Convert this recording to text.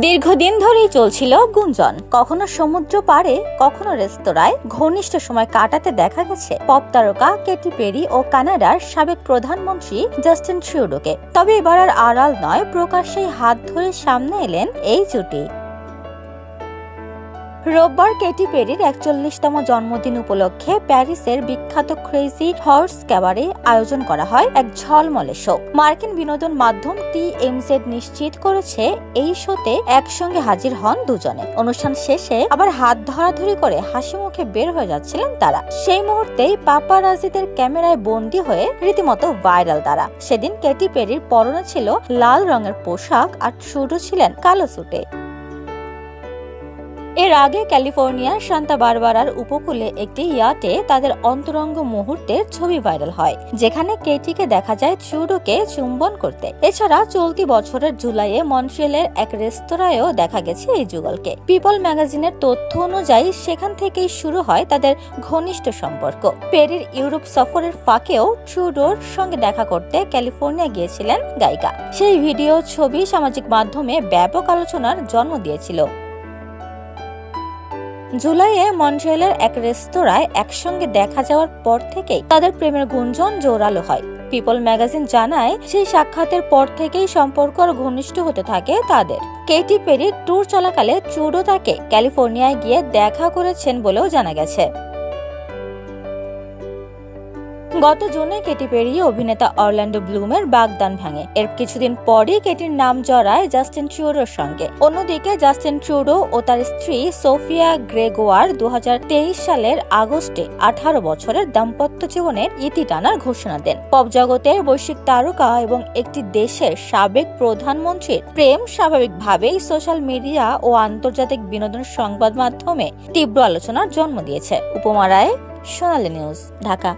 দীর্ঘদিন ধরেই চলছিল গুঞ্জন, কখনো সমুদ্র পাড়ে কখনো রেস্তোরাঁয় ঘনিষ্ঠ সময় কাটাতে দেখা গেছে পপ তারকা কেটি পেরি ও কানাডার সাবেক প্রধানমন্ত্রী জাস্টিন ট্রুডোকে। তবে এবার আর আড়াল নয়, প্রকাশ্যেই হাত ধরে সামনে এলেন এই জুটি। রোববার কেটি পেরির ৪১তম জন্মদিন উপলক্ষে প্যারিসের বিখ্যাত ক্রেজি হর্স ক্যাবারে আয়োজন করা হয় এক ঝলমলে শো। মার্কিন বিনোদন মাধ্যম TMZ নিশ্চিত করেছে এই শোতে একসঙ্গে হাজির হন দুজনে। অনুষ্ঠান শেষে আবার হাত ধরাধরি করে হাসি মুখে বের হয়ে যাচ্ছিলেন তারা। সেই মুহূর্তেই পাপারাজিদের ক্যামেরায় বন্দী হয়ে রীতিমতো ভাইরাল তারা। সেদিন কেটি পেরির পরনে ছিল লাল রঙের পোশাক আর ট্রুডো ছিলেন কালো স্যুটে। এর আগে ক্যালিফোর্নিয়ার সান্তা বারবারার উপকূলে একটি ইয়াটে তাদের অন্তরঙ্গ মুহূর্তের ছবি ভাইরাল হয়, যেখানে কেটিকে দেখা যায় ট্রুডোকে চুম্বন করতে। এছাড়া চলতি বছরের জুলাইয়ে মন্ট্রিয়েলের এক রেস্তোরাঁয়ও দেখা গেছে এই যুগলকে। পিপল ম্যাগাজিনের তথ্য অনুযায়ী সেখান থেকেই শুরু হয় তাদের ঘনিষ্ঠ সম্পর্ক। পেরির ইউরোপ সফরের ফাঁকেও ট্রুডোর সঙ্গে দেখা করতে ক্যালিফোর্নিয়া গিয়েছিলেন গায়িকা। সেই ভিডিও ছবি সামাজিক মাধ্যমে ব্যাপক আলোচনার জন্ম দিয়েছিল। জুলাইয়ে মন্ট্রিয়েলের এক রেস্তোরাঁয় একসঙ্গে দেখা যাওয়ার পর থেকেই তাদের প্রেমের গুঞ্জন জোরালো হয়। পিপল ম্যাগাজিন জানায়, সেই সাক্ষাতের পর থেকেই সম্পর্ক আরো ঘনিষ্ঠ হতে থাকে তাদের। কেটি পেরি ট্যুর চলাকালে ট্রুডো তাকে ক্যালিফোর্নিয়ায় গিয়ে দেখা করেছেন বলেও জানা গেছে। গত জুনে কেটি পেরি অভিনেতা অরল্যান্ডো ব্লুমের বাগদান ভাঙে। এর কিছুদিন পরই কেটির নাম জড়ায় জাস্টিন ট্রুডোর সঙ্গে। অন্যদিকে জাস্টিন ট্রুডো ও তার স্ত্রী সোফিয়া গ্রেগোয়ার 2023 সালের আগস্টে 18 বছরের দাম্পত্য জীবনের ইতি টানার ঘোষণা দেন। পপ জগতের বৈশ্বিক তারকা এবং একটি দেশের সাবেক প্রধানমন্ত্রীর প্রেম স্বাভাবিকভাবেই সোশ্যাল মিডিয়া ও আন্তর্জাতিক বিনোদন সংবাদ মাধ্যমে তীব্র আলোচনার জন্ম দিয়েছে। উপমা রায়, সোনালী নিউজ, ঢাকা।